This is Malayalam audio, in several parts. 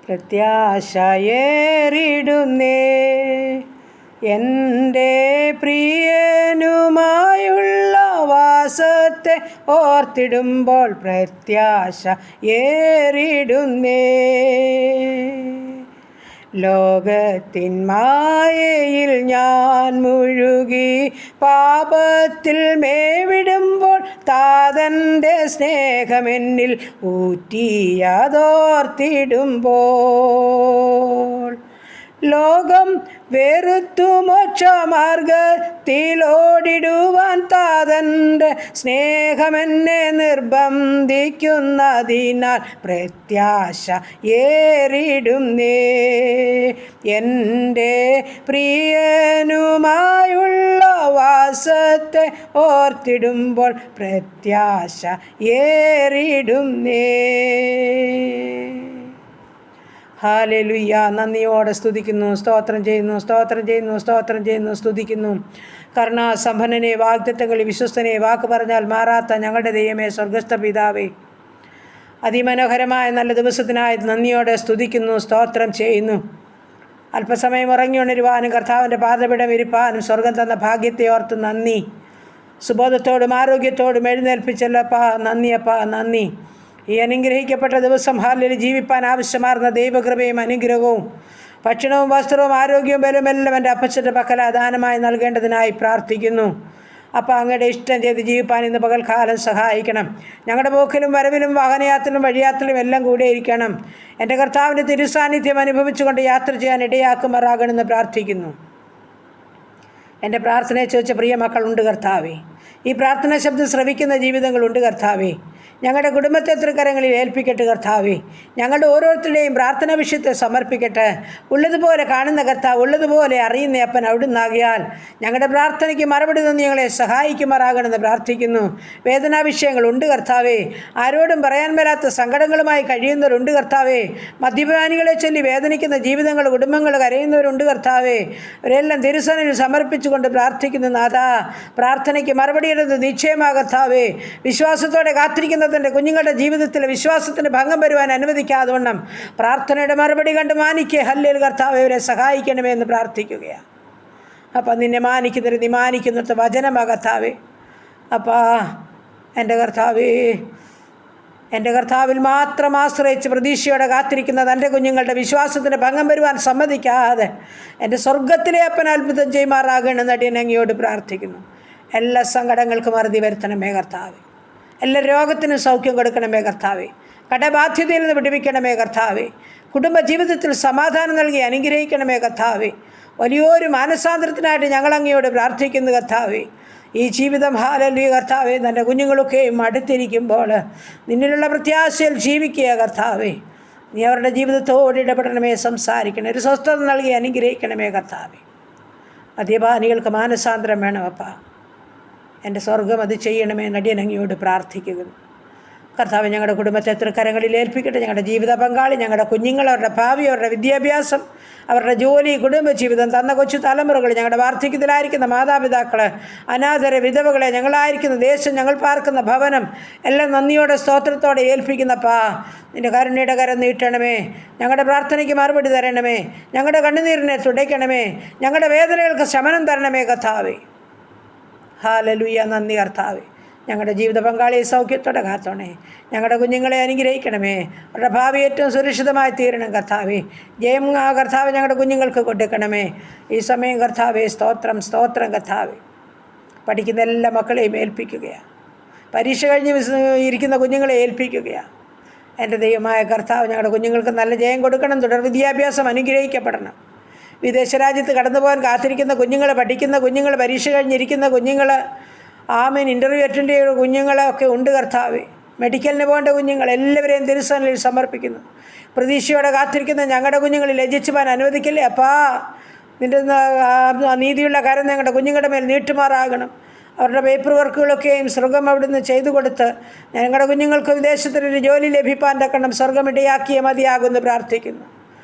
പ്രത്യാശയേറിടുന്നേ. എൻ്റെ പ്രിയനുമായുള്ള വാസത്തെ ഓർത്തിടുമ്പോൾ പ്രത്യാശ ഏറിടുന്നേ. ലോകത്തിൻ മായയിൽ ഞാൻ മുഴുകി പാപത്തിൽ മേവിടുമ്പോൾ താതൻ്റെ സ്നേഹമെന്നിൽ ഊറ്റിയതോർത്തിടുമ്പോൾ ലോകം വെറുത്തു മോക്ഷമാർഗത്തിലോടിടുവാൻ താതൻ്റെ സ്നേഹമെന്നെ നിർബന്ധിക്കുന്നതിനാൽ പ്രത്യാശ ഏറിടുന്നേ. എൻ്റെ പ്രിയനുമായുള്ള വാസത്തെ ഓർത്തിടുമ്പോൾ പ്രത്യാശ ഏറിടുന്നേ. ഹല്ലേലൂയ. നന്ദിയോടെ സ്തുതിക്കുന്നു, സ്തോത്രം ചെയ്യുന്നു, സ്തോത്രം ചെയ്യുന്നു, സ്തോത്രം ചെയ്യുന്നു, സ്തുതിക്കുന്നു. കരുണാസമ്പന്നനെ, വാഗ്ദത്തങ്ങളിൽ വിശ്വസ്തനെ, വാക്ക് പറഞ്ഞാൽ മാറാത്ത ഞങ്ങളുടെ ദൈവമേ, സ്വർഗസ്ഥ പിതാവേ, അതിമനോഹരമായ നല്ല ദിവസത്തിനായി നന്ദിയോടെ സ്തുതിക്കുന്നു, സ്തോത്രം ചെയ്യുന്നു. അല്പസമയം ഉറങ്ങി ഉണരുവാനും കർത്താവിൻ്റെ പാദപീഠം ഇരിപ്പാനും സ്വർഗം തന്ന ഭാഗ്യത്തെ ഓർത്ത് നന്ദി. സുബോധത്തോടും ആരോഗ്യത്തോടും എഴുന്നേൽപ്പിച്ചല്ലപ്പാ, നന്ദിയപ്പാ, നന്ദി. ഈ അനുഗ്രഹിക്കപ്പെട്ട ദിവസം ഹാലിൽ ജീവിപ്പാൻ ആവശ്യമാർന്ന ദൈവകൃപയും അനുഗ്രഹവും ഭക്ഷണവും വസ്ത്രവും ആരോഗ്യവും ബലമെല്ലാം എൻ്റെ അപ്പച്ചൻ്റെ പക്കൽ ദാനമായി നൽകേണ്ടതിനായി പ്രാർത്ഥിക്കുന്നു. അപ്പം അങ്ങയുടെ ഇഷ്ടം ചെയ്ത് ജീവിപ്പാൻ ഇന്ന് പകൽക്കാലം സഹായിക്കണം. ഞങ്ങളുടെ പോക്കിലും വരവിലും വാഹനയാത്രയിലും വഴിയാത്രയിലും എല്ലാം കൂടെ ഇരിക്കണം. എൻ്റെ കർത്താവിൻ്റെ തിരുസാന്നിധ്യം അനുഭവിച്ചുകൊണ്ട് യാത്ര ചെയ്യാൻ ഇടയാക്കുമാറാകണമെന്ന് പ്രാർത്ഥിക്കുന്നു. എൻ്റെ പ്രാർത്ഥനയെ ചോദിച്ച പ്രിയ മക്കളുണ്ട് കർത്താവേ. ഈ പ്രാർത്ഥനാ ശബ്ദം ശ്രവിക്കുന്ന ജീവിതങ്ങളുണ്ട് കർത്താവേ. ഞങ്ങളുടെ കുടുംബത്തെ തൃക്കരങ്ങളിൽ ഏൽപ്പിക്കട്ടെ കർത്താവേ. ഞങ്ങളുടെ ഓരോരുത്തരുടെയും പ്രാർത്ഥനാ വിഷയത്തെ സമർപ്പിക്കട്ടെ. ഉള്ളതുപോലെ കാണുന്ന കർത്താവ്, ഉള്ളതുപോലെ അറിയുന്ന അപ്പൻ അവിടുന്നാകിയാൽ ഞങ്ങളുടെ പ്രാർത്ഥനയ്ക്ക് മറുപടി തന്ന് ഞങ്ങളെ സഹായിക്കുമാറാകണമെന്ന് പ്രാർത്ഥിക്കുന്നു. വേദനാ വിഷയങ്ങളുണ്ട് കർത്താവേ. ആരോടും പറയാൻ മേലാത്ത സങ്കടങ്ങളുമായി കഴിയുന്നവരുണ്ട് കർത്താവേ. മദ്യപാനികളെ ചൊല്ലി വേദനിക്കുന്ന ജീവിതങ്ങൾ, കുടുംബങ്ങൾ കരയുന്നവരുണ്ട് കർത്താവേ. അവരെല്ലാം തിരുസന്നിധിയിൽ സമർപ്പിച്ചുകൊണ്ട് പ്രാർത്ഥിക്കുന്നു നാഥാ. പ്രാർത്ഥനയ്ക്ക് മറുപടിയിടുന്നത് നിശ്ചയമാ കർത്താവേ. വിശ്വാസത്തോടെ കാത്തിരിക്കുന്ന തൻ്റെ കുഞ്ഞുങ്ങളുടെ ജീവിതത്തിലെ വിശ്വാസത്തിന് ഭംഗം വരുവാൻ അനുവദിക്കാതെ വണ്ണം പ്രാർത്ഥനയുടെ മറുപടി കണ്ട് മാനിക്കുക. ഹല്ലേൽ കർത്താവേ, അവരെ സഹായിക്കണമേ എന്ന് പ്രാർത്ഥിക്കുകയാണ്. അപ്പം നിന്നെ മാനിക്കുന്നവർ നീ മാനിക്കുന്നിടത്ത് വചനമാ കർത്താവേ. അപ്പാ എൻ്റെ കർത്താവേ, എൻ്റെ കർത്താവിൽ മാത്രം ആശ്രയിച്ച് പ്രതീക്ഷയോടെ കാത്തിരിക്കുന്ന തൻ്റെ കുഞ്ഞുങ്ങളുടെ വിശ്വാസത്തിന് ഭംഗം വരുവാൻ സമ്മതിക്കാതെ എൻ്റെ സ്വർഗത്തിലെ അപ്പൻ അത്ഭുതം ചെയ്യുമാറാകണമെന്ന് അടിയൻ അങ്ങയോട് പ്രാർത്ഥിക്കുന്നു. എല്ലാ സങ്കടങ്ങൾക്കും അറുതി വരുത്തണമേ കർത്താവേ. എല്ലാ രോഗത്തിനും സൗഖ്യം കൊടുക്കണമേ കർത്താവേ. കടബാധ്യതയിൽ നിന്ന് വിടുവിക്കണമേ കർത്താവേ. കുടുംബജീവിതത്തിൽ സമാധാനം നൽകി അനുഗ്രഹിക്കണമേ കർത്താവേ. വലിയൊരു മാനസാന്തരത്തിനായിട്ട് ഞങ്ങൾ അങ്ങയോട് പ്രാർത്ഥിക്കുന്നു കർത്താവേ. ഈ ജീവിതം ഹല്ലേലൂയ കർത്താവേ, എൻ്റെ കുഞ്ഞുങ്ങളൊക്കെയും അടുത്തിരിക്കുമ്പോൾ നിന്നിലുള്ള പ്രത്യാശയിൽ ജീവിക്കുക കർത്താവേ. നീ അവരുടെ ജീവിതത്തോട് ഇടപെടണമേ, സംസാരിക്കണമേ, ഒരു സ്വസ്ഥത നൽകി അനുഗ്രഹിക്കണമേ കർത്താവേ. മദ്യപാനികൾക്ക് മാനസാന്തരം വേണമപ്പാ. എൻ്റെ സ്വർഗം അത് ചെയ്യണമേ നടിയനങ്ങിയോട് പ്രാർത്ഥിക്കുന്നു കർത്താവ്. ഞങ്ങളുടെ കുടുംബത്തെ തൃക്കരങ്ങളിൽ ഏൽപ്പിക്കട്ടെ. ഞങ്ങളുടെ ജീവിത പങ്കാളി, ഞങ്ങളുടെ കുഞ്ഞുങ്ങൾ, അവരുടെ ഭാവി, അവരുടെ വിദ്യാഭ്യാസം, അവരുടെ ജോലി, കുടുംബജീവിതം, തന്ന കൊച്ചു തലമുറകൾ, ഞങ്ങളുടെ വാർദ്ധക്യത്തിലായിരിക്കുന്ന മാതാപിതാക്കൾ, അനാഥരെ, വിധവകളെ, ഞങ്ങളായിരിക്കുന്ന ദേശം, ഞങ്ങൾ പാർക്കുന്ന ഭവനം എല്ലാം നന്ദിയോടെ സ്തോത്രത്തോടെ ഏൽപ്പിക്കുന്നപ്പാ. നിൻ്റെ കരുണയുടെ കരം നീട്ടണമേ. ഞങ്ങളുടെ പ്രാർത്ഥനയ്ക്ക് മറുപടി തരണമേ. ഞങ്ങളുടെ കണ്ണുനീരിനെ തുടയ്ക്കണമേ. ഞങ്ങളുടെ വേദനകൾക്ക് ശമനം തരണമേ കർത്താവേ. ഹല്ലേലൂയ. നന്ദി കർത്താവേ. ഞങ്ങളുടെ ജീവിത പങ്കാളിയെ സൗഖ്യത്തോടെ കാത്തോണേ. ഞങ്ങളുടെ കുഞ്ഞുങ്ങളെ അനുഗ്രഹിക്കണമേ. അവരുടെ ഭാവി ഏറ്റവും സുരക്ഷിതമായി തീരണം കർത്താവേ. ജയം കർത്താവ് ഞങ്ങളുടെ കുഞ്ഞുങ്ങൾക്ക് കൊടുക്കണമേ. ഈ സമയം കർത്താവേ സ്തോത്രം, സ്തോത്രം കർത്താവേ. പഠിക്കുന്ന എല്ലാ മക്കളെയും ഏൽപ്പിക്കുകയാണ്. പരീക്ഷ കഴിഞ്ഞ് ഇരിക്കുന്ന കുഞ്ഞുങ്ങളെ ഏൽപ്പിക്കുകയാണ്. എൻ്റെ ദൈവമായ കർത്താവ് ഞങ്ങളുടെ കുഞ്ഞുങ്ങൾക്ക് നല്ല ജയം കൊടുക്കണം. തുടർ വിദ്യാഭ്യാസം അനുഗ്രഹിക്കപ്പെടണം. വിദേശ രാജ്യത്ത് കടന്നു പോകാൻ കാത്തിരിക്കുന്ന കുഞ്ഞുങ്ങൾ, പഠിക്കുന്ന കുഞ്ഞുങ്ങൾ, പരീക്ഷ കഴിഞ്ഞിരിക്കുന്ന കുഞ്ഞുങ്ങൾ, ആമേൻ, ഇൻ്റർവ്യൂ അറ്റൻഡ് ചെയ്യുന്ന കുഞ്ഞുങ്ങളൊക്കെ ഉണ്ട് കർത്താവേ. മെഡിക്കലിന് പോകേണ്ട കുഞ്ഞുങ്ങൾ എല്ലാവരെയും തിരുസന്നിധിയിൽ സമർപ്പിക്കുന്നു. പ്രതീക്ഷയോടെ കാത്തിരിക്കുന്ന ഞങ്ങളുടെ കുഞ്ഞുങ്ങളിൽ ലജ്ജിച്ചു പോകാൻ അനുവദിക്കല്ലേ അപ്പാ. നിൻ്റെ നീതിയുള്ള കാര്യം ഞങ്ങളുടെ കുഞ്ഞുങ്ങളുടെ മേൽ നീട്ടുമാറാകണം. അവരുടെ പേപ്പർ വർക്കുകളൊക്കെയും സ്വർഗം അവിടുന്ന് ചെയ്തു കൊടുത്ത് ഞങ്ങളുടെ കുഞ്ഞുങ്ങൾക്ക് വിദേശത്തൊരു ജോലി ലഭിപ്പാൻ തക്കണം സ്വർഗം ഇടയാക്കിയ മതിയാകുമെന്ന് പ്രാർത്ഥിക്കുന്നു.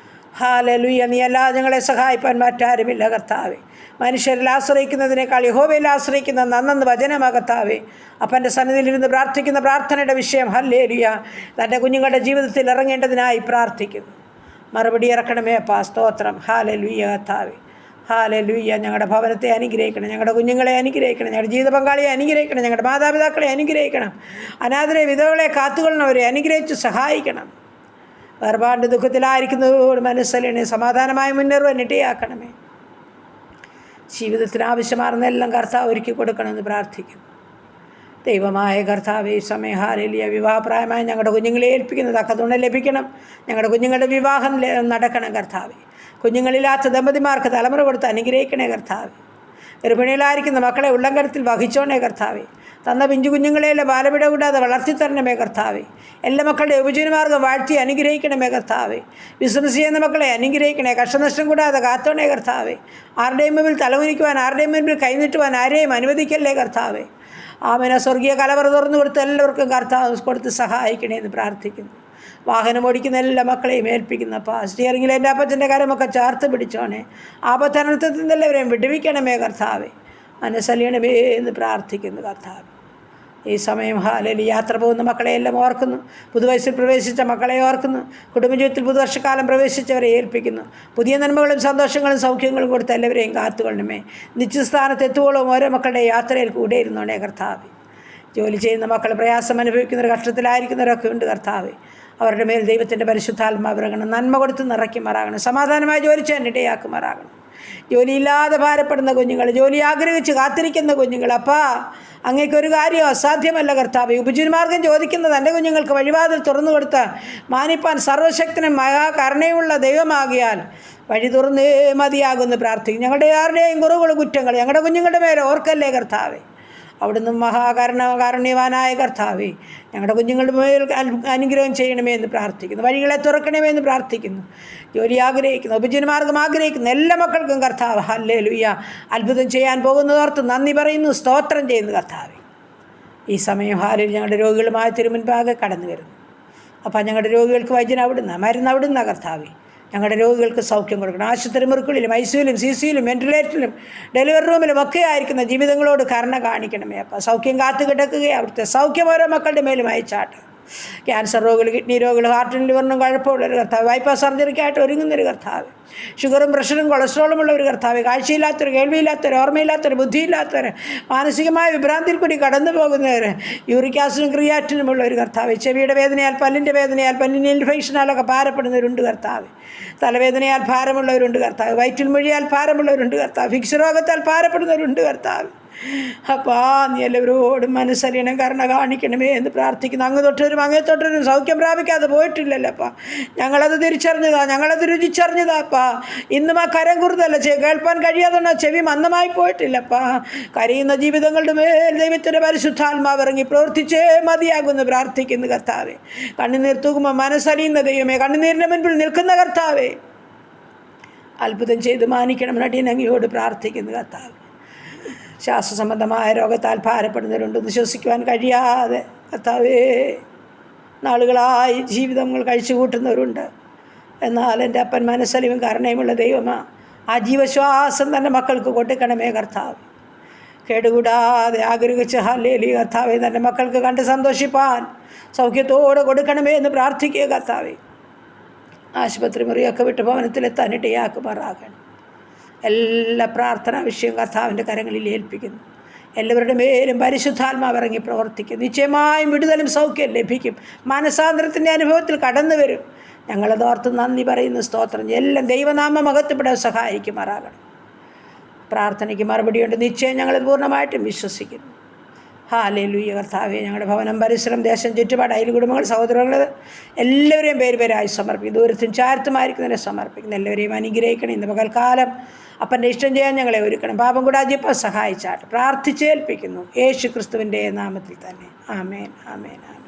ഹല്ലേലൂയ. നീ അല്ലാതെ ഞങ്ങളെ സഹായിപ്പാൻ മറ്റാരുമില്ല കർത്താവേ. മനുഷ്യരിൽ ആശ്രയിക്കുന്നതിനേക്കാൾ യഹോവയിൽ ആശ്രയിക്കുന്ന നന്നെന്ന് വചനമാ കർത്താവേ. അപ്പൻ്റെ സന്നിധിയിലിരുന്ന് പ്രാർത്ഥിക്കുന്ന പ്രാർത്ഥനയുടെ വിഷയം ഹല്ലേലൂയ തൻ്റെ കുഞ്ഞുങ്ങളുടെ ജീവിതത്തിൽ ഇറങ്ങേണ്ടതിനായി പ്രാർത്ഥിക്കുന്നു. മറുപടി ഇറക്കണമേ അപ്പാ. സ്തോത്രം. ഹല്ലേലൂയ കർത്താവേ, ഹല്ലേലൂയ. ഞങ്ങളുടെ ഭവനത്തെ അനുഗ്രഹിക്കണം, ഞങ്ങളുടെ കുഞ്ഞുങ്ങളെ അനുഗ്രഹിക്കണം, ഞങ്ങളുടെ ജീവിത പങ്കാളിയെ അനുഗ്രഹിക്കണം, ഞങ്ങളുടെ മാതാപിതാക്കളെ അനുഗ്രഹിക്കണം, അനാഥരെ വിധവകളെ കാത്തുകൊള്ളണവരെ അനുഗ്രഹിച്ച് സഹായിക്കണം. വേർപാട് ദുഃഖത്തിലായിരിക്കുന്നവരോട് മനസ്സലിനെ സമാധാനമായി മുന്നേറുവാൻ ഇടയാക്കണമേ. ജീവിതത്തിന് ആവശ്യമാർന്ന എല്ലാം കർത്താവ് ഒരുക്കി കൊടുക്കണമെന്ന് പ്രാർത്ഥിക്കുന്നു. ദൈവമായ കർത്താവേ, സമയം ഹല്ലേലൂയ. വിവാഹപ്രായമായ ഞങ്ങളുടെ കുഞ്ഞുങ്ങളെ ഏൽപ്പിക്കുന്ന തക്കതുണ ലഭിക്കണം. ഞങ്ങളുടെ കുഞ്ഞുങ്ങളുടെ വിവാഹം നടക്കണം കർത്താവേ. കുഞ്ഞുങ്ങളില്ലാത്ത ദമ്പതിമാർക്ക് തലമുറ കൊടുത്ത് അനുഗ്രഹിക്കണേ കർത്താവേ. ഗർഭിണികളായിരിക്കുന്ന മക്കളെ ഉള്ളംകരത്തിൽ വഹിച്ചോണേ കർത്താവേ. തന്ന പിഞ്ചു കുഞ്ഞുങ്ങളെയെല്ലാം ബാലവിട കൂടാതെ വളർത്തിത്തരണമേ കർത്താവേ. എല്ലാ മക്കളുടെ ഉപജീവനമാർഗ്ഗം വാഴ്ത്തി അനുഗ്രഹിക്കണമേ കർത്താവേ. ബിസിനസ് ചെയ്യുന്ന മക്കളെ അനുഗ്രഹിക്കണേ, കഷ്ടനഷ്ടം കൂടാതെ കാത്തോണേ കർത്താവേ. ആരുടെയും മുമ്പിൽ തലകുനിക്കുവാൻ, ആരുടെയും മുമ്പിൽ കൈനീട്ടുവാൻ ആരെയും അനുവദിക്കല്ലേ കർത്താവേ. ആമേൻ. സ്വർഗീയ കലവറ തുറന്നു കൊടുത്ത് എല്ലാവർക്കും കർത്താവ് കൊടുത്ത് സഹായിക്കണേ എന്ന് പ്രാർത്ഥിക്കുന്നു. വാഹനം ഓടിക്കുന്ന എല്ലാ മക്കളെയും ഏൽപ്പിക്കുന്നപ്പാ. സ്റ്റിയറിംഗിൽ എൻ്റെ അപ്പച്ചൻ്റെ കരമൊക്കെ ചേർത്ത് പിടിച്ചോണേ. ആപത്തനർത്ഥത്തിൽ നിന്ന് എല്ലാവരെയും വിടുവിക്കണമേ കർത്താവേ. മനസ്സലിയണമേ എന്ന് പ്രാർത്ഥിക്കുന്നു കർത്താവ്. ഈ സമയം ഹല്ലേലൂയ. യാത്ര പോകുന്ന മക്കളെയെല്ലാം ഓർക്കുന്നു. പുതുവയസ്സിൽ പ്രവേശിച്ച മക്കളെ ഓർക്കുന്നു. കുടുംബജീവിതത്തിൽ പുതുവർഷക്കാലം പ്രവേശിച്ചവരെ ഏൽപ്പിക്കുന്നു. പുതിയ നന്മകളും സന്തോഷങ്ങളും സൗഖ്യങ്ങളും കൊടുത്ത് എല്ലാവരെയും കാത്തുകൊള്ളണമേ. നിശ്ചിതസ്ഥാനത്ത് എത്തുവോളം ഓരോ മക്കളുടെ യാത്രയിൽ കൂടെ ഇരുന്നോണേ കർത്താവ്. ജോലി ചെയ്യുന്ന മക്കൾ പ്രയാസം അനുഭവിക്കുന്നവർ, കഷ്ടത്തിലായിരിക്കുന്നവരൊക്കെ ഉണ്ട് കർത്താവ്. അവരുടെ മേൽ ദൈവത്തിൻ്റെ പരിശുദ്ധാത്മാവ് ഇറങ്ങണം. നന്മ കൊടുത്ത് നിറയ്ക്കുമാറാകണം. സമാധാനമായി ജോലി ചെയ്യാൻ ഇടയാക്കുമാറാകണം. ജോലിയില്ലാതെ ഭാരപ്പെടുന്ന കുഞ്ഞുങ്ങൾ, ജോലി ആഗ്രഹിച്ച് കാത്തിരിക്കുന്ന കുഞ്ഞുങ്ങൾ, അപ്പാ അങ്ങേക്കൊരു കാര്യം അസാധ്യമല്ല കർത്താവേ. ഉപജീവനമാർഗ്ഗം ചോദിക്കുന്നത് എൻ്റെ കുഞ്ഞുങ്ങൾക്ക് വഴിവാതിൽ തുറന്നു കൊടുത്ത മാനിപ്പാൻ സർവശക്തനും മഹാകരുണയുള്ള ദൈവമാകിയാൽ വഴി തുറന്നേ മതിയാകുമെന്ന് പ്രാർത്ഥിക്കും. ഞങ്ങളുടെ ആരുടെയും കുറവുകൾ, കുറ്റങ്ങൾ ഞങ്ങളുടെ കുഞ്ഞുങ്ങളുടെ മേലെ ഓർക്കല്ലേ കർത്താവേ. അവിടുന്ന് കാരുണ്യവാനായ കർത്താവേ, ഞങ്ങളുടെ കുഞ്ഞുങ്ങളുടെ മേൽ അനുഗ്രഹം ചെയ്യണമേ എന്ന് പ്രാർത്ഥിക്കുന്നു. വഴികളെ തുറക്കണമേ എന്ന് പ്രാർത്ഥിക്കുന്നു. ജോലി ആഗ്രഹിക്കുന്നു, ഉപജീവനമാർഗ്ഗം ആഗ്രഹിക്കുന്നു എല്ലാ മക്കൾക്കും കർത്താവ് ഹല്ലേലൂയ അത്ഭുതം ചെയ്യാൻ പോകുന്നതോർത്ത് നന്ദി പറയുന്നു, സ്തോത്രം ചെയ്യുന്നു കർത്താവേ. ഈ സമയം ഹാലിൽ ഞങ്ങളുടെ രോഗികളുമായ തിരുമുൻപാകെ കടന്നു വരുന്നു. അപ്പം ഞങ്ങളുടെ രോഗികൾക്ക് വൈദ്യൻ അവിടുന്ന്, മരുന്ന് അവിടുന്ന് കർത്താവേ. ഞങ്ങളുടെ രോഗികൾക്ക് സൗഖ്യം കൊടുക്കണം. ആശുപത്രി മുറിക്കുള്ളിലും ഐസിയുലും CCയിലും വെന്റിലേറ്ററിലും ഡെലിവറി റൂമിലും ഒക്കെ ആയിരിക്കുന്ന ജീവിതങ്ങളോട് കരുണ കാണിക്കണമേ അപ്പം. സൗഖ്യം കാത്തു കിടക്കുകയും അവിടുത്തെ സൗഖ്യം ഓരോ മക്കളുടെ മേലും അയച്ചാട്ട്. ക്യാൻസർ രോഗികൾ, കിഡ്നി രോഗികൾ, ഹാർട്ടിനും ലിവറിനും കുഴപ്പമുള്ളൊരു കർത്താവ്, ബൈപ്പാസ് സർജറിക്കായിട്ട് ഒരുങ്ങുന്നൊരു കർത്താവ്, ഷുഗറും പ്രഷറും കൊളസ്ട്രോളും ഉള്ള ഒരു കർത്താവ്, കാഴ്ചയില്ലാത്തവർ, കേൾവിയില്ലാത്തവർ, ഓർമ്മയില്ലാത്തവർ, ബുദ്ധിയില്ലാത്തവർ, മാനസികമായ വിഭ്രാന്തിയിൽ കൂടി കടന്നു പോകുന്നവർ, യൂറിക് ആസിഡും ക്രിയാറ്റിനുമുള്ള ഒരു കർത്താവ്, ചെവിയുടെ വേദനയാൽ, പല്ലിൻ്റെ വേദനയാൽ, പല്ലിൻ്റെ ഇൻഫെക്ഷനാലൊക്കെ ഭാരപ്പെടുന്നവരുണ്ട് കർത്താവ്, തലവേദനയാൽ ഭാരമുള്ളവരുണ്ട് കർത്താവ്, വയറ്റിൽ മൊഴിയാൽ ഭാരമുള്ളവരുണ്ട് കർത്താവ്, ഫിക്സ് രോഗത്താൽ ഭാരപ്പെടുന്നവരുണ്ട് കർത്താവ്. അപ്പാ നീ എല്ലാവരോടും മനസ്സറിയണം, കരുണ കാണിക്കണമേ എന്ന് പ്രാർത്ഥിക്കുന്നു. അങ്ങ് തൊട്ടവരും സൗഖ്യം പ്രാപിക്കാതെ പോയിട്ടില്ലല്ലോ അപ്പാ. ഞങ്ങളത് തിരിച്ചറിഞ്ഞതാ, ഞങ്ങളത് രുചിച്ചറിഞ്ഞതാ അപ്പാ. ഇന്നും ആ കരം കുറുതല്ല, കേൾപ്പാൻ കഴിയാതെ ചെവി മന്ദമായി പോയിട്ടില്ലപ്പാ. കരയുന്ന ജീവിതങ്ങളുടെ മേൽ ദൈവത്തിൻ്റെ പരിശുദ്ധാത്മാവ് ഇറങ്ങി പ്രവർത്തിച്ചേ മതിയാകുമെന്ന് പ്രാർത്ഥിക്കുന്നു കർത്താവേ. കണ്ണുനീർ തൂകുമ്പോൾ മനസ്സറിയുന്ന ദൈവമേ, കണ്ണുനീരിൻ്റെ മുൻപിൽ നിൽക്കുന്ന കർത്താവേ, അത്ഭുതം ചെയ്ത് മാനിക്കണം നടിയൻ അങ്ങയോട് പ്രാർത്ഥിക്കുന്നു കർത്താവ്. ശ്വാസസംബന്ധമായ രോഗത്താൽ ഭാരപ്പെടുന്നവരുണ്ടെന്ന് ശ്വസിക്കുവാൻ കഴിയാതെ കർത്താവേ നാളുകളായി ജീവിതങ്ങൾ കഴിച്ചു കൂട്ടുന്നവരുണ്ട്. എന്നാൽ എൻ്റെ അപ്പൻ മനസ്സലിവും കരുണയുമുള്ള ദൈവമാ, ആ ജീവശ്വാസം തന്നെ മക്കൾക്ക് കൊടുക്കണമേ കർത്താവ്. കേടുകൂടാതെ ആഗ്രഹിച്ച് ഹല്ലേലൂയ കർത്താവേ, തൻ്റെ മക്കൾക്ക് കണ്ട് സന്തോഷിപ്പാൻ സൗഖ്യത്തോടെ കൊടുക്കണമേ എന്ന് പ്രാർത്ഥിക്കുക കർത്താവേ. ആശുപത്രി മുറിയൊക്കെ വിട്ട് ഭവനത്തിലെത്താൻ ഇടയാക്കുമാറാകണം. എല്ലാ പ്രാർത്ഥനാ വിഷയവും കർത്താവിൻ്റെ കരങ്ങളിൽ ഏൽപ്പിക്കുന്നു. എല്ലാവരുടെ മേലും പരിശുദ്ധാത്മാവ് ഇറങ്ങി പ്രവർത്തിക്കും. നിശ്ചയമായും വിടുതലും സൗഖ്യം ലഭിക്കും. മാനസാന്തരത്തിൻ്റെ അനുഭവത്തിൽ കടന്നു വരും. ഞങ്ങളതോർത്ത് നന്ദി പറയുന്നു, സ്തോത്രം. എല്ലാം ദൈവനാമ മഹത്വപ്പെടാൻ സഹായിക്കുമാറാകണം. പ്രാർത്ഥനയ്ക്ക് മറുപടിയുണ്ട്, നിശ്ചയം ഞങ്ങളത് പൂർണ്ണമായിട്ടും വിശ്വസിക്കുന്നു. ഹല്ലേലൂയ കർത്താവേ, ഞങ്ങളുടെ ഭവനം, പരിസരം, ദേശം, ചുറ്റുപാട്, അയൽ കുടുംബങ്ങൾ, സഹോദരങ്ങൾ എല്ലാവരെയും പേരായി സമർപ്പിക്കും. ദൂരത്തും ചാരത്തുമായിരിക്കുന്നതിനെ സമർപ്പിക്കുന്നു. എല്ലാവരെയും അനുഗ്രഹിക്കണം. ഇന്ന് പകൽക്കാലം അപ്പൻ്റെ ഇഷ്ടം ചെയ്യാൻ ഞങ്ങളെ ഒരുക്കണം. പാപം കൂടാതെ ഇപ്പം സഹായിച്ചാട്ട് പ്രാർത്ഥിച്ചേൽപ്പിക്കുന്നു യേശു ക്രിസ്തുവിൻ്റെ നാമത്തിൽ തന്നെ. ആമേൻ, ആമേൻ, ആമേൻ.